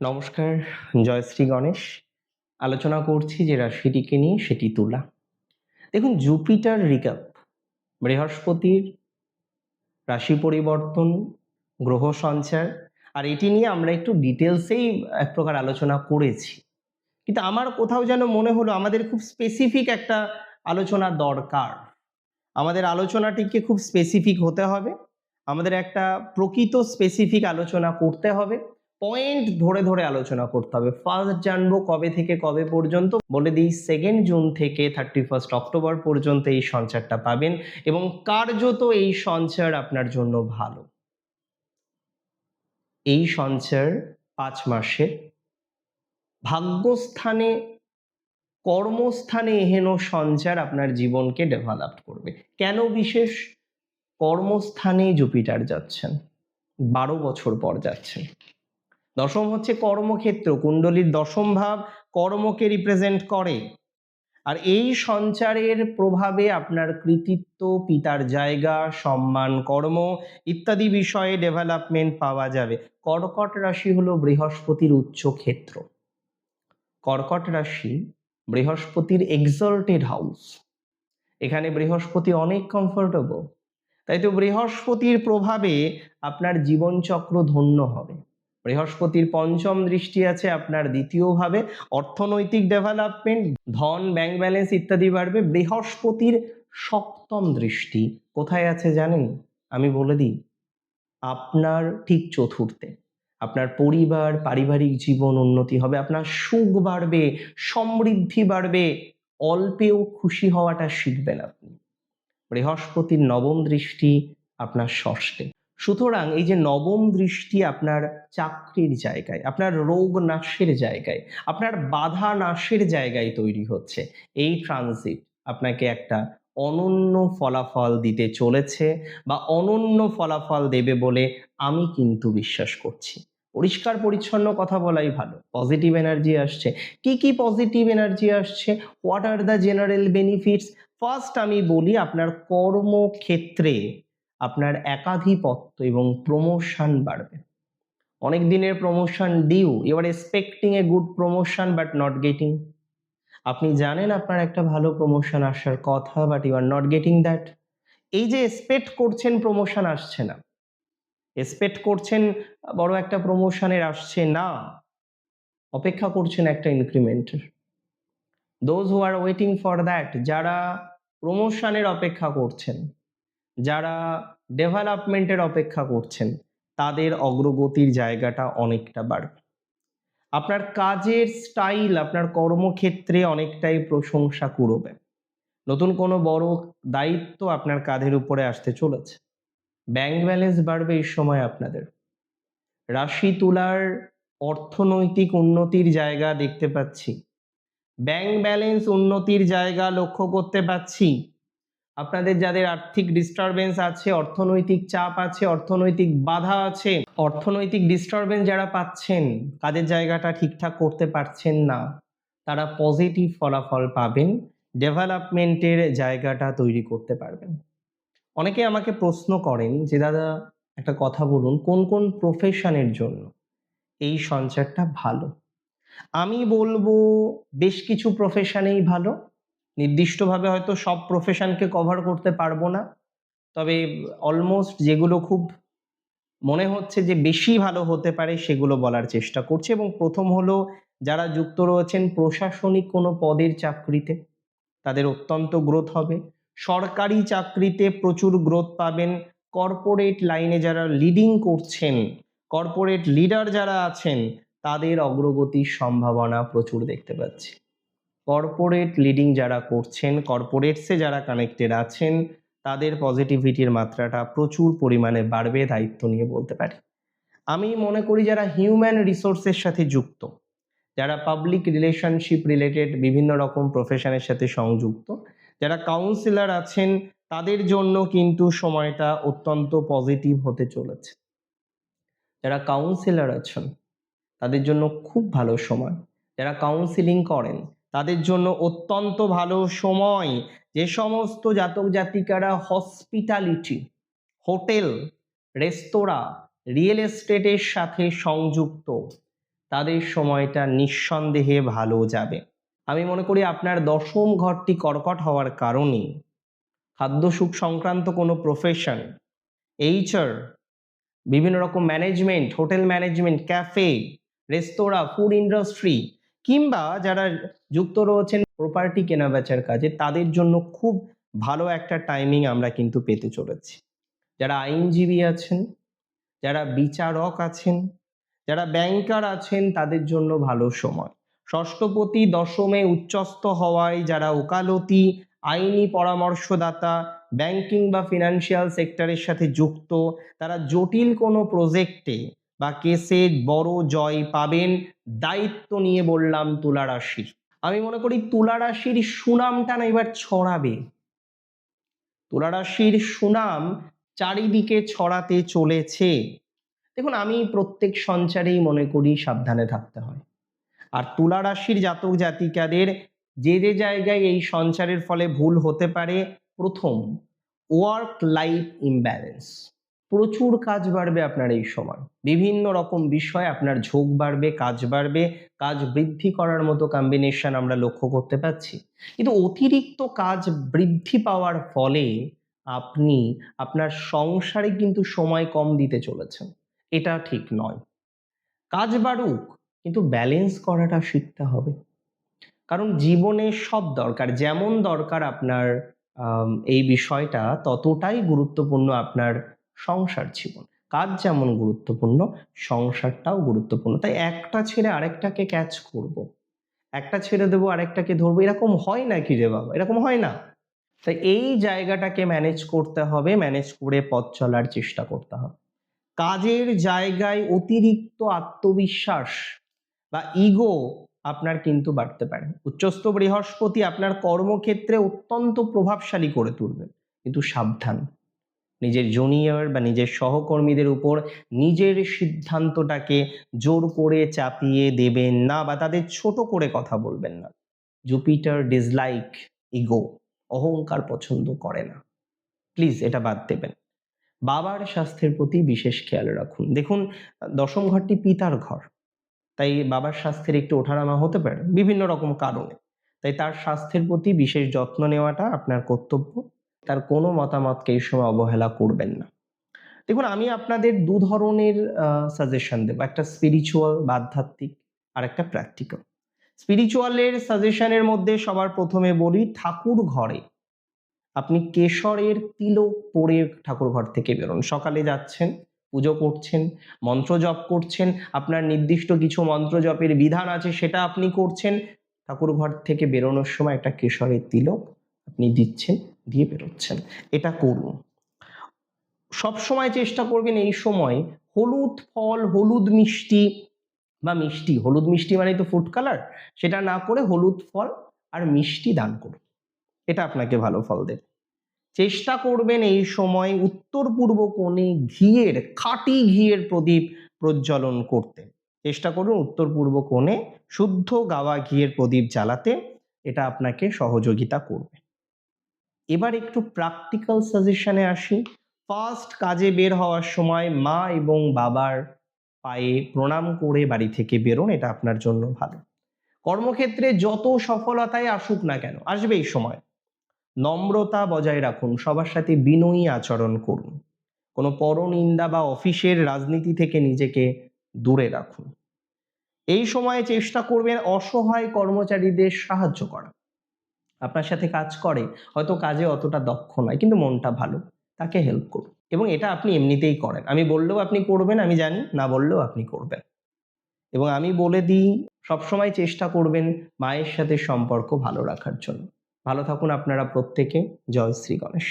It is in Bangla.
নমস্কার, জয়শ্রী গণেশ। আলোচনা করছি যে রাশিটিকে নিয়ে, সেটি তুলা। দেখুন, জুপিটার রিকাপ, বৃহস্পতির রাশি পরিবর্তন, গ্রহ সঞ্চার, আর এটি নিয়ে আমরা একটু ডিটেলসেই এক প্রকার আলোচনা করেছি। কিন্তু আমার কোথাও যেন মনে হলো আমাদের খুব স্পেসিফিক একটা আলোচনা দরকার। আমাদের আলোচনাটিকে খুব স্পেসিফিক হতে হবে, আমাদের একটা প্রকৃত স্পেসিফিক আলোচনা করতে হবে, পয়েন্ট ধরে ধরে আলোচনা করতে হবে। ফার্স্ট জানবো কবে থেকে কবে পর্যন্ত, বলে দিই 2 জুন থেকে 31 অক্টোবর পর্যন্ত এই সঞ্চারটা পাবেন, এবং কার্যত এই সঞ্চার আপনার জন্য ভালো। এই সঞ্চার 5 মাসের ভাগ্যস্থানে, কর্মস্থানে এহেন সঞ্চার আপনার জীবনকে ডেভেলপ করবে। কেন বিশেষ? কর্মস্থানে জুপিটার যাচ্ছেন, 12 বছর পর যাচ্ছেন। দশম হচ্ছে কর্মক্ষেত্র, কুণ্ডলীর দশম ভাব কর্মকে রিপ্রেজেন্ট করে। আর এই সঞ্চারের প্রভাবে আপনার কৃতিত্ব, পিতার জায়গা, সম্মান, কর্ম ইত্যাদি বিষয়ে ডেভেলপমেন্ট পাওয়া যাবে। কর্কট রাশি হলো বৃহস্পতির উচ্চ ক্ষেত্র। কর্কট রাশি বৃহস্পতির এক্সল্টেড হাউস। এখানে বৃহস্পতি অনেক কমফোর্টেবল, তাই তো বৃহস্পতির প্রভাবে আপনার জীবনচক্র ধন্য হবে। বৃহস্পতির পঞ্চম দৃষ্টি আছে আপনার দ্বিতীয় ভাবে, অর্থনৈতিক ডেভেলপমেন্ট, ধন, ব্যাংক ব্যালেন্স ইত্যাদি বাড়বে। বৃহস্পতির সপ্তম দৃষ্টি কোথায় আছে জানেন? আমি বলে দিই, আপনার ঠিক চতুর্থে। আপনার পরিবার, পারিবারিক জীবন উন্নতি হবে, আপনার সুখ বাড়বে, সমৃদ্ধি বাড়বে, অল্পেও খুশি হওয়াটা শিখবেন আপনি। বৃহস্পতির নবম দৃষ্টি আপনার ষষ্ঠে। সুতরাং এই যে নবম দৃষ্টি আপনার চাকরির জায়গায়, আপনার রোগ নাশের জায়গায়, আপনার বাধা নাশের জায়গায় তৈরি হচ্ছে। এই ট্রানজিট আপনাকে একটা অনন্য ফলাফল দিতে চলেছে, বা অনন্য ফলাফল দেবে বলে আমি কিন্তু বিশ্বাস করছি। পরিষ্কার পরিচ্ছন্ন কথা বলাই ভালো। পজিটিভ এনার্জি আসছে। কি কি পজিটিভ এনার্জি আসছে? What are the general benefits? First আমি বলি, আপনার কর্মক্ষেত্রে আপনার একাধিপত্য এবং প্রমোশন বাড়বে। অনেক দিনের promotion due, you are expecting a good promotion but not getting. আপনি জানেন আপনার একটা ভালো প্রমোশন আসার কথা, but you are not getting that. এই যে এক্সপেক্ট করছেন প্রমোশন আসছে না, এক্সপেক্ট করছেন বড় একটা প্রমোশনের আসছে না, অপেক্ষা করছেন একটা ইনক্রিমেন্টের। Those who are waiting for that, যারা প্রমোশনের অপেক্ষা করছেন, যারা ডেভেলপমেন্টের অপেক্ষা করছেন, তাদের অগ্রগতির জায়গাটা অনেকটা বাড়বে। আপনার কাজের স্টাইল আপনার কর্মক্ষেত্রে অনেকটাই প্রশংসা কুড়োবে। নতুন কোনো বড় দায়িত্ব আপনার কাঁধের উপরে আসতে চলেছে। ব্যাংক ব্যালেন্স বাড়বে এই সময় আপনাদের। রাশি তুলার অর্থনৈতিক উন্নতির জায়গা দেখতে পাচ্ছি, ব্যাংক ব্যালেন্স উন্নতির জায়গা লক্ষ্য করতে পাচ্ছি। আপনাদের যাদের আর্থিক ডিস্টারবেন্স আছে, অর্থনৈতিক চাপ আছে, অর্থনৈতিক বাধা আছে, অর্থনৈতিক ডিস্টারবেন্স যারা পাচ্ছেন, কাজের জায়গাটা ঠিকঠাক করতে পারছেন না, তারা পজিটিভ ফলাফল পাবেন, ডেভেলপমেন্টের জায়গাটা তৈরি করতে পারবেন। অনেকে আমাকে প্রশ্ন করেন যে দাদা একটা কথা বলুন, কোন কোন প্রফেশনের জন্য এই সঞ্চারটা ভালো? আমি বলবো বেশ কিছু প্রফেশনেই ভালো। নির্দিষ্টভাবে হয়তো সব প্রফেশনকে কভার করতে পারবো না, তবে অলমোস্ট যেগুলো খুব মনে হচ্ছে যে বেশি ভালো হতে পারে সেগুলো বলার চেষ্টা করছি। এবং প্রথম হলো, যারা যুক্ত রয়েছেন প্রশাসনিক কোনো পদের চাকরিতে, তাদের অত্যন্ত গ্রোথ হবে। সরকারি চাকরিতে প্রচুর গ্রোথ পাবেন। কর্পোরেট লাইনে যারা লিডিং করছেন, কর্পোরেট লিডার যারা আছেন, তাদের অগ্রগতির সম্ভাবনা প্রচুর দেখতে পাচ্ছি। কর্পোরেট লিডিং যারা করছেন, কর্পোরেটসে যারা কানেক্টেড আছেন, তাদের পজিটিভিটির মাত্রাটা প্রচুর পরিমাণে বাড়বে, দায়িত্ব নিয়ে বলতে পারি। আমি মনে করি যারা হিউম্যান রিসোর্সের সাথে যুক্ত, যারা পাবলিক রিলেশনশিপ রিলেটেড বিভিন্ন রকম প্রফেশনের সাথে সংযুক্ত, যারা কাউন্সিলর আছেন, তাদের জন্য কিন্তু সময়টা অত্যন্ত পজিটিভ হতে চলেছে। যারা কাউন্সিলর আছেন তাদের জন্য খুব ভালো সময়। যারা কাউন্সিলিং করেন তাদের জন্য অত্যন্ত ভালো সময়। যে সমস্ত জাতক জাতিকারা হসপিটালিটি, হোটেল, রেস্তোরাঁ, রিয়েল এস্টেটের সাথে সংযুক্ত, তাদের সময়টা নিঃসন্দেহে ভালো যাবে। আমি মনে করি আপনার দশম ঘরটি কর্কট হওয়ার কারণে খাদ্য সুখ সংক্রান্ত কোনো প্রফেশন, এইচআর, বিভিন্ন রকম ম্যানেজমেন্ট, হোটেল ম্যানেজমেন্ট, ক্যাফে, রেস্তোরাঁ, ফুড ইন্ডাস্ট্রি, কিংবা যারা যুক্ত রয়েছেন প্রপার্টি কেনাবেচার কাজে, তাদের জন্য খুব ভালো একটা টাইমিং আমরা কিন্তু পেতে চলেছি। যারা আইনজীবী আছেন, যারা বিচারক আছেন, যারা ব্যাংকার আছেন, তাদের জন্য ভালো সময়। ষষ্ঠপতি দশমে উচ্চস্থ হওয়ায় যারা ওকালতি, আইনি পরামর্শদাতা, ব্যাংকিং বা ফিনান্সিয়াল সেক্টরের সাথে যুক্ত, তারা জটিল কোনো প্রজেক্টে বা কেসে বড় জয় পাবেন। দায়িত্ব নিয়ে বললাম তুলা রাশির। আমি মনে করি তুলা রাশির সুনামটা না এবার ছড়াবে। তুলা রাশির সুনাম চারিদিকে ছড়াতে চলেছে। দেখুন, আমি প্রত্যেক সঞ্চারেই মনে করি সাবধানে থাকতে হয়। আর তুলা রাশির জাতক জাতিকাদের যে যে জায়গায় এই সঞ্চারের ফলে ভুল হতে পারে, প্রথম, ওয়ার্ক লাইফ ইমব্যালেন্স। প্রচুর কাজ বাড়বে আপনার এই সময়, বিভিন্ন রকম বিষয় আপনার ঝোঁক বাড়বে, কাজ বাড়বে, কাজ বৃদ্ধি করার মতো কম্বিনেশন আমরা লক্ষ্য করতে পাচ্ছি। কিন্তু অতিরিক্ত কাজ বৃদ্ধি পাওয়ার ফলে আপনি আপনার সংসারে কিন্তু সময় কম দিতে চলেছেন, এটা ঠিক নয়। কাজ বাড়ুক, কিন্তু ব্যালেন্স করাটা শিখতে হবে। কারণ জীবনে সব দরকার, যেমন দরকার আপনার এই বিষয়টা, ততটাই গুরুত্বপূর্ণ আপনার সংসার জীবন। কাজ যেমন গুরুত্বপূর্ণ, সংসারটাও গুরুত্বপূর্ণ। তাই একটা ছেড়ে আরেকটাকে ক্যাচ করব, একটা ছেড়ে দেবো আরেকটাকে ধরবো, এরকম হয় না কি রে বাবা? এরকম হয় না। তাই এই জায়গাটাকে ম্যানেজ করতে হবে, ম্যানেজ করে পথ চলার চেষ্টা করতে হবে। কাজের জায়গায় অতিরিক্ত আত্মবিশ্বাস বা ইগো আপনার কিন্তু বাড়তে পারে। উচ্চস্থ বৃহস্পতি আপনার কর্মক্ষেত্রে অত্যন্ত প্রভাবশালী করে তুলবেন, কিন্তু সাবধান, নিজের জুনিয়র বা নিজের সহকর্মীদের উপর নিজের সিদ্ধান্তটাকে জোর করে চাপিয়ে দেবেন না, বা তাদের ছোট করে কথা বলবেন না। জুপিটার ডিসলাইক ইগো, অহংকার পছন্দ করে না। প্লিজ এটা বাদ দেবেন। বাবার স্বাস্থ্যের প্রতি বিশেষ খেয়াল রাখুন। দেখুন, দশম ঘরটি পিতার ঘর, তাই বাবার স্বাস্থ্যের একটু ওঠানামা হতে পারে বিভিন্ন রকম কারণে। তাই তার স্বাস্থ্যের প্রতি বিশেষ যত্ন নেওয়াটা আপনার কর্তব্য। তার কোনো মতামতকে এই সময় অবহেলা করবেন না। দেখুন, আমি আপনাদের দু ধরনের সাজেশন দেবো, একটা স্পিরিচুয়াল বা আধ্যাত্মিক, আর একটা প্র্যাকটিক্যাল। স্পিরিচুয়ালের সাজেশনের মধ্যে সবার প্রথমে বলি, ঠাকুর ঘরে আপনি কেশরের তিলক পরে ঠাকুর ঘর থেকে বেরোন। সকালে যাচ্ছেন, পুজো করছেন, মন্ত্র জপ করছেন, আপনার নির্দিষ্ট কিছু মন্ত্র জপের বিধান আছে, সেটা আপনি করছেন। ঠাকুর ঘর থেকে বেরোনোর সময় একটা কেশরের তিলক আপনি দিচ্ছেন, দিয়ে বেরোচ্ছেন। এটা করুন। সব সময় চেষ্টা করবেন এই সময় হলুদ ফল, হলুদ মিষ্টি বা মিষ্টি, হলুদ মিষ্টি মানে তো ফুড কালার, সেটা না করে হলুদ ফল আর মিষ্টি দান করুন। এটা আপনাকে ভালো ফল দেবে। চেষ্টা করবেন এই সময় উত্তর পূর্ব কোণে ঘিয়ের, খাঁটি ঘিয়ের প্রদীপ প্রজ্বলন করতে। চেষ্টা করুন উত্তর পূর্ব কোণে শুদ্ধ গাওয়া ঘিয়ের প্রদীপ জ্বালাতে, এটা আপনাকে সহযোগিতা করবে। এবার একটু প্র্যাকটিক্যাল সাজেশনে আসি। ফার্স্ট, কাজে বের হওয়ার সময় মা এবং বাবার পায়ে প্রণাম করে বাড়ি থেকে বেরোন, এটা আপনার জন্য ভালো। কর্মক্ষেত্রে যত সফলতায় আসুক না কেন, আসবে এই সময়, নম্রতা বজায় রাখুন, সবার সাথে বিনয়ী আচরণ করুন। কোনো পরনিন্দা বা অফিসের রাজনীতি থেকে নিজেকে দূরে রাখুন। এই সময়ে চেষ্টা করবেন অসহায় কর্মচারীদের সাহায্য করা। আপনার সাথে কাজ করে, হয়তো কাজে অতটা দক্ষ নয়, কিন্তু মনটা ভালো, তাকে হেল্প করুন। এবং এটা আপনি এমনিতেই করেন, আমি বললেও আপনি করবেন, আমি জানি, না বললেও আপনি করবেন। এবং আমি বলে দিই, সবসময় চেষ্টা করবেন মায়ের সাথে সম্পর্ক ভালো রাখার জন্য। ভালো থাকুন আপনারা প্রত্যেকে। জয় শ্রী গণেশ।